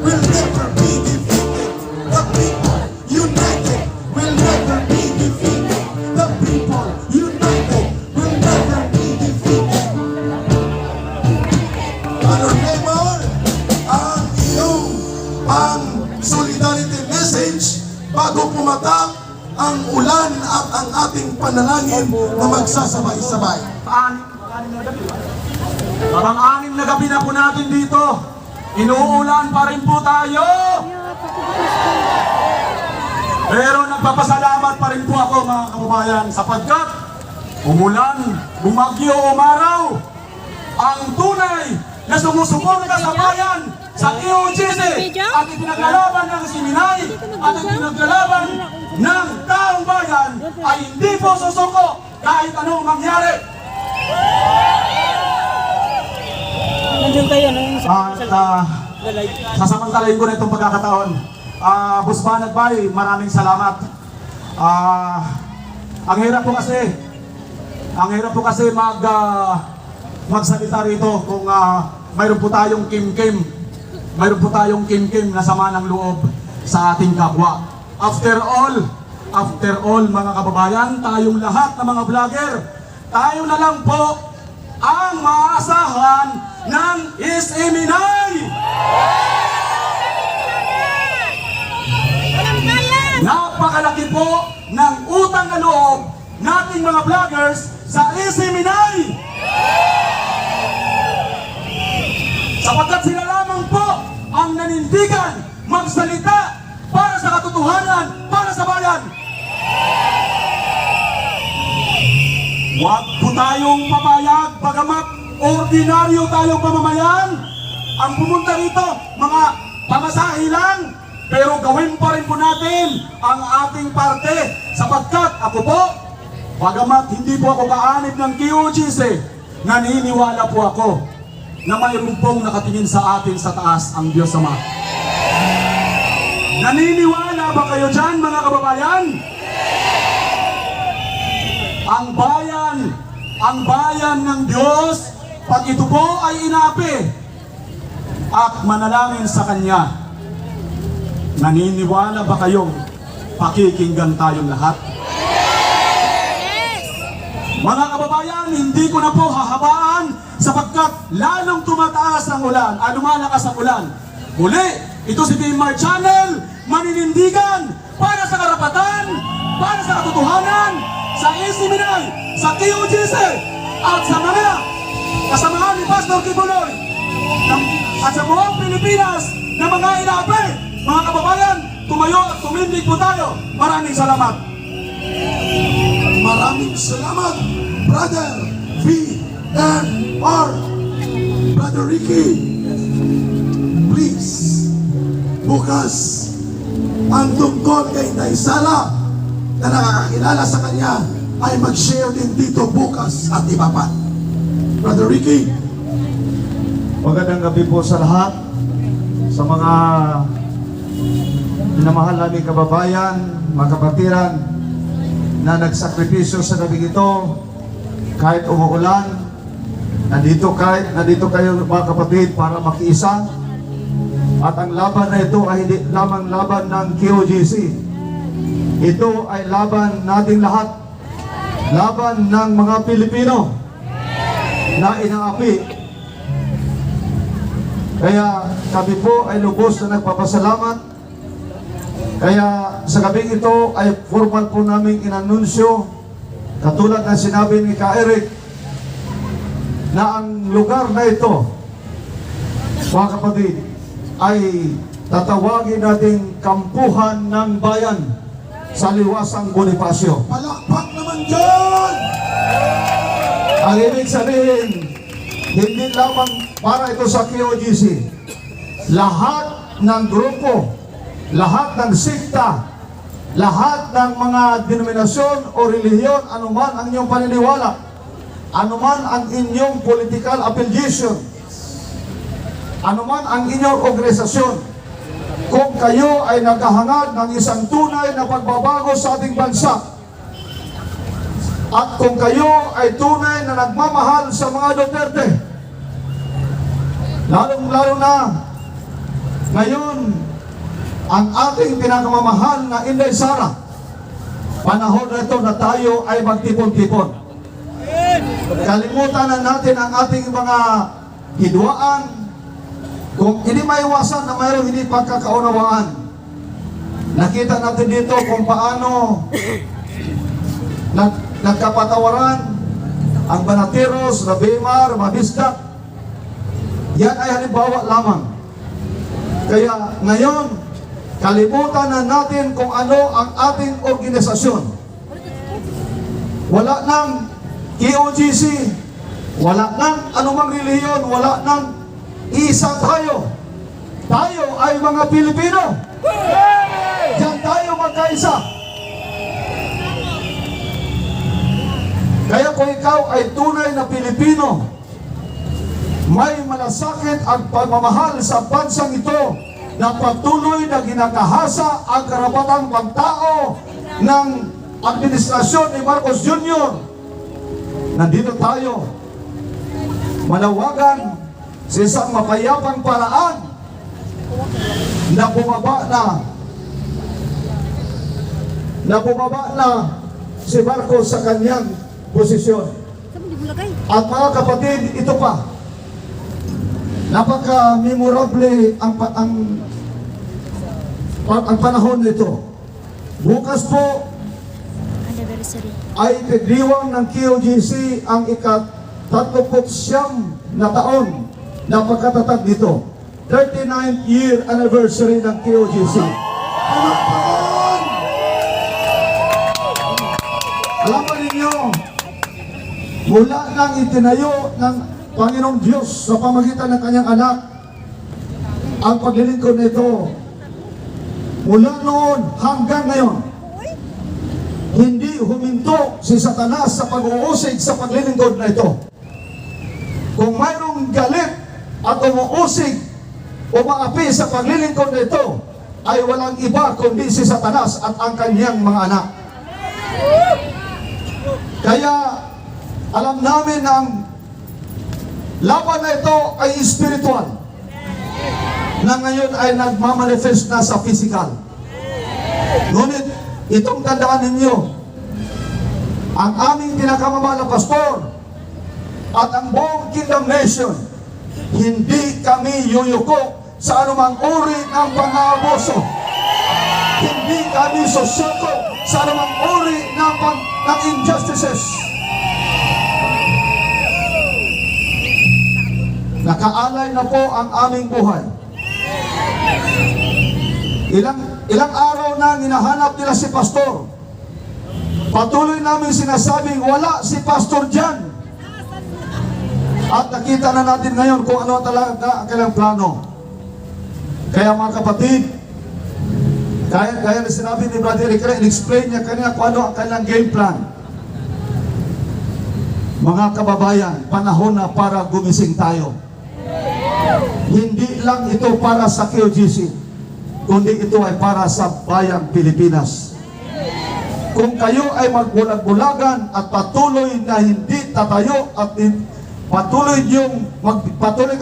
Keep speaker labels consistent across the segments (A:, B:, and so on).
A: will never be defeated. The people united will never be defeated. The people united will never be defeated. Honor Mayor, ang iyong solidarity message bago pumatak ang ulan at ang ating panalangin na magsasabay-sabay.
B: Parang anim na gabi na po natin dito. Inuulan pa rin po tayo. Pero nagpapasalamat pa rin po ako mga kababayan sapagkat umulan, bumagyo, umaraw. Ang tunay na sumusuporta sa bayan sa QGC at ipinaglalaban ng Siminay at ipinaglalaban ng taong bayan ay hindi po susuko kahit anong mangyari.
C: Nandiyan kayo, no?
B: Sasamantalayin ko na itong pagkakataon. Boss Banat Bay, maraming salamat. Ang hirap po kasi magsalita rito kung mayroon po tayong kim-kim. Mayroon po tayong kim-kim na sama ng loob sa ating kapwa. After all mga kababayan, tayong lahat na mga vlogger, tayo na lang po ang maasahan ng Isiminay! Napakalaki po ng utang na loob nating mga vloggers sa Isiminay! Sapagkat sila lamang po ang nanindigan magsalita para sa katotohanan, para sa bayan. Huwag po tayong papayag, bagamat ordinaryo tayong pamamayan, ang pumunta rito, mga pamasahe lang, pero gawin pa rin po natin ang ating parte, sapagkat ako po, bagamat hindi po ako kaanib ng QGC, naniniwala po ako na mayroon pong nakatingin sa atin sa taas ang Diyos Ama. Naniniwala ba kayo dyan mga kababayan? Ang bayan ng Diyos, pag ito po ay inapi at manalangin sa Kanya, naniniwala ba kayong pakikinggan tayong lahat? Mga kababayan, hindi ko na po hahabaan sapagkat lalong tumataas ang ulan, lumalakas ang ulan. Muli, ito si Timar Channel, maninindigan para sa karapatan, para sa katotohanan, sa Isiminay, sa QGC, at sa mga kasamahan ni Pastor Kibuloy, at sa buong Pilipinas na mga inapi. Mga kababayan, tumayo at tumindig po tayo. Maraming salamat.
A: Maraming salamat, Brother VNR. Brother Ricky, please, bukas ang tungkol kay Inday Sara na nakakakilala sa kanya ay mag-share din dito bukas at iba pa. Brother Ricky.
D: Magandang gabi po sa lahat, sa mga minamahal naming kababayan, mga kapatiran na nagsakripisyo sa gabing ito kahit umuulan. Nandito kayo mga kapatid para makiisa, at ang laban na ito ay hindi lamang laban ng QGC. Ito ay laban nating lahat, laban ng mga Pilipino na inaapi. Kaya kami po ay lubos na nagpapasalamat. Kaya sa gabing ito ay formal po namin inanunsyo, katulad ng sinabi ni Ka Eric, na ang lugar na ito, mga kapatid, ay tatawagin nating Kampuhan ng Bayan sa Liwasang Bonifacio.
A: Palakpak naman dyan!
D: Ang ibig sabihin, hindi lamang para ito sa QGC. Lahat ng grupo, lahat ng sikta, lahat ng mga denominasyon o relihiyon, anuman ang inyong paniniwala, anuman ang inyong political affiliation, anuman ang inyong organisasyon, kung kayo ay naghahangad ng isang tunay na pagbabago sa ating bansa, at kung kayo ay tunay na nagmamahal sa mga Duterte, lalong-lalo na Ngayon, ang ating pinakamamahal na Inday Sara, panahon na ito na tayo ay magtipon-tipon. Kalimutan na natin ang ating mga hidwaan. Kung hindi maiwasan na mayroong hindi pagkakaunawaan, nakita natin dito kung paano nagkapatawaran ang Banateros, Rabimar, Mabisdak. Yan ay halimbawa lamang. Kaya ngayon, kalimutan na natin kung ano ang ating organisasyon. Wala nang KOGC, wala nang anumang reliyon, wala nang isa tayo. Tayo ay mga Pilipino. Diyan tayo magkaisa. Kaya kung ikaw ay tunay na Pilipino, may malasakit ang pagmamahal sa bansang ito na patuloy na ginagahasa ang karapatang pagtao ng administrasyon ni Marcos Jr. Nandito tayo manawagan sa isang mapayapang paraan na bumaba na si Marcos sa kanyang posisyon. At mga kapatid, ito pa, napaka-memorable ang panahon nito. Bukas po
C: Anniversary.
D: ay pagdiwang ng KOGC ang ika-39 na taon na pagkatatag dito. 39th year anniversary ng KOGC.
A: Palakpakan!
D: Alam mo ninyo, mula nang itinayo ng Panginoong Diyos sa pamagitan ng kanyang anak, ang paglilingkod nito, mula noon hanggang ngayon, hindi huminto si Satanas sa pag-uusig sa paglilingkod na ito. Kung mayroong galit at umuusig o maapi sa paglilingkod na ito, ay walang iba kundi si Satanas at ang kanyang mga anak. Kaya alam namin na ang laban na ito ay spiritual, na ngayon ay nagmamanifest na sa physical. Ngunit itong tandaan ninyo, ang aming pinakamamahal na pastor at ang buong Kingdom Nation, hindi kami yuyuko sa anumang uri ng pang-aabuso. Hindi kami susuko sa anumang uri ng injustices. Nakaalay na po ang aming buhay. Ilang araw na hinahanap nila si pastor. Patuloy namin sinasabing wala si pastor dyan. At nakita na natin ngayon kung ano talaga ang kailang plano. Kaya mga kapatid, kaya na sinabi ni Brother Rick, in-explain niya kanina kung ano ang kailang game plan. Mga kababayan, panahon na para gumising tayo. Hindi lang ito para sa KOGC, kundi ito ay para sa bayang Pilipinas. Kung kayo ay magbulag-bulagan at patuloy na hindi tatayo at patuloy kayo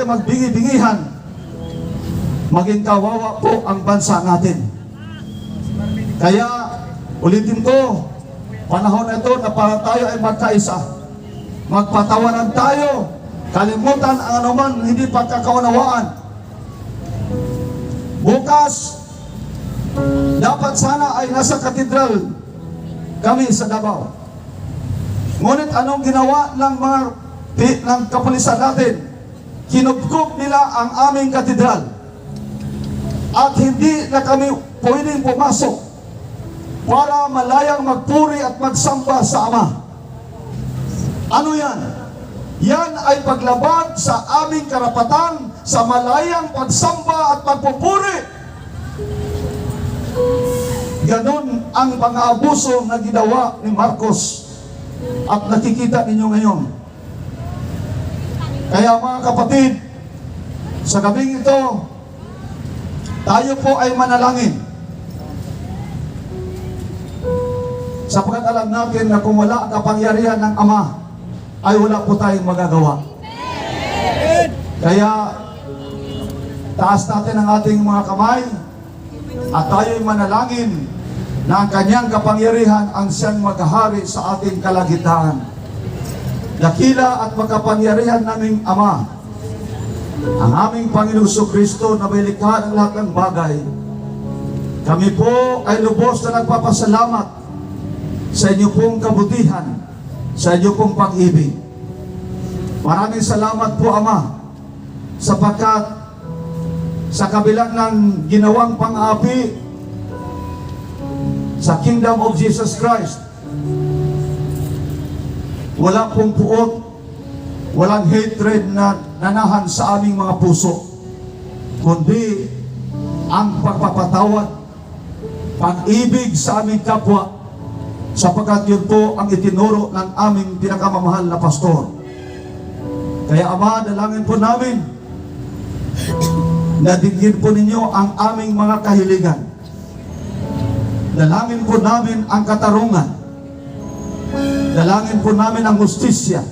D: magbingi-bingihan, maging kawawa po ang bansa natin. Kaya ulitin ko, panahon na ito na para tayo ay magkaisa. Magpatawanan tayo. Kalimutan ang anuman hindi pagkakaunawaan. Bukas, dapat sana ay nasa katedral kami sa Davao. Ngunit anong ginawa ng kapulisan natin? Kinubkob nila ang aming katedral. At hindi na kami pwedeng pumasok para malayang magpuri at magsamba sa Ama. Ano yan? Yan ay paglabag sa aming karapatan sa malayang pagsamba at pagpupuri. Ganon ang pang-aabuso na ginawa ni Marcos at nakikita ninyo ngayon. Kaya mga kapatid, sa gabing ito, tayo po ay manalangin. Sapagkat alam natin na kung wala ang kapangyarihan ng Ama, ay wala po tayong magagawa. Kaya Taas natin ang ating mga kamay at tayo'y manalangin na ang kanyang kapangyarihan ang siyang maghahari sa ating kalagitnaan. Dakila at makapangyarihan naming Ama, ang aming Panginoong Kristo na may likha ng lahat ng bagay, kami po ay lubos na nagpapasalamat sa inyo pong kabutihan, sa inyo pong pag-ibig. Maraming salamat po, Ama, sapagkat sa kabilang ng ginawang pang-api sa Kingdom of Jesus Christ, wala pong puot, walang hatred na nanahan sa aming mga puso, kundi ang pagpapatawad, pag-ibig sa aming kapwa, sapagkat yun po ang itinuro ng aming pinakamamahal na pastor. Kaya Ama, dalangin po namin na dinggin po ninyo ang aming mga kahiligan. Dalangin po namin ang katarungan. Dalangin po namin ang justisya,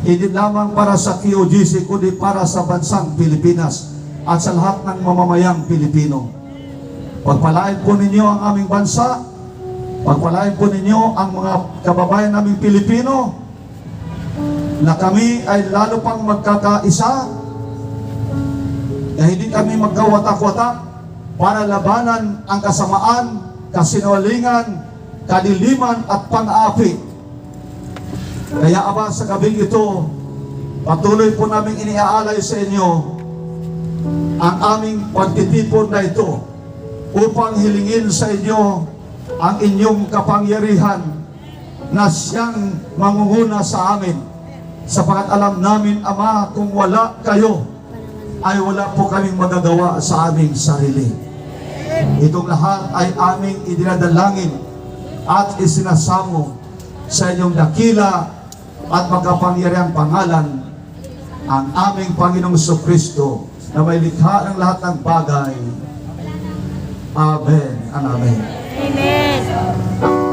D: hindi lamang para sa QOGC, kundi para sa bansang Pilipinas at sa lahat ng mamamayang Pilipino. Pagpalain po ninyo ang aming bansa, pagpalain po ninyo ang mga kababayan naming Pilipino, na kami ay lalo pang magkakaisa, na hindi kami magkawatak-watak para labanan ang kasamaan, kasinungalingan, kadiliman at pang-aapi. Kaya Ama, sa gabing ito, patuloy po namin iniaalay sa inyo ang aming pagtitipon na ito upang hilingin sa inyo ang inyong kapangyarihan na siyang mangunguna sa amin, sapagkat alam namin, Ama, kung wala kayo ay wala po kaming magagawa sa aming sarili. Itong lahat ay aming idinadalangin at isinasamo sa inyong dakila at magkapangyarihang pangalan, ang aming Panginoong Kristo na may likha ng lahat ng bagay. Amen and amen.
C: Amen.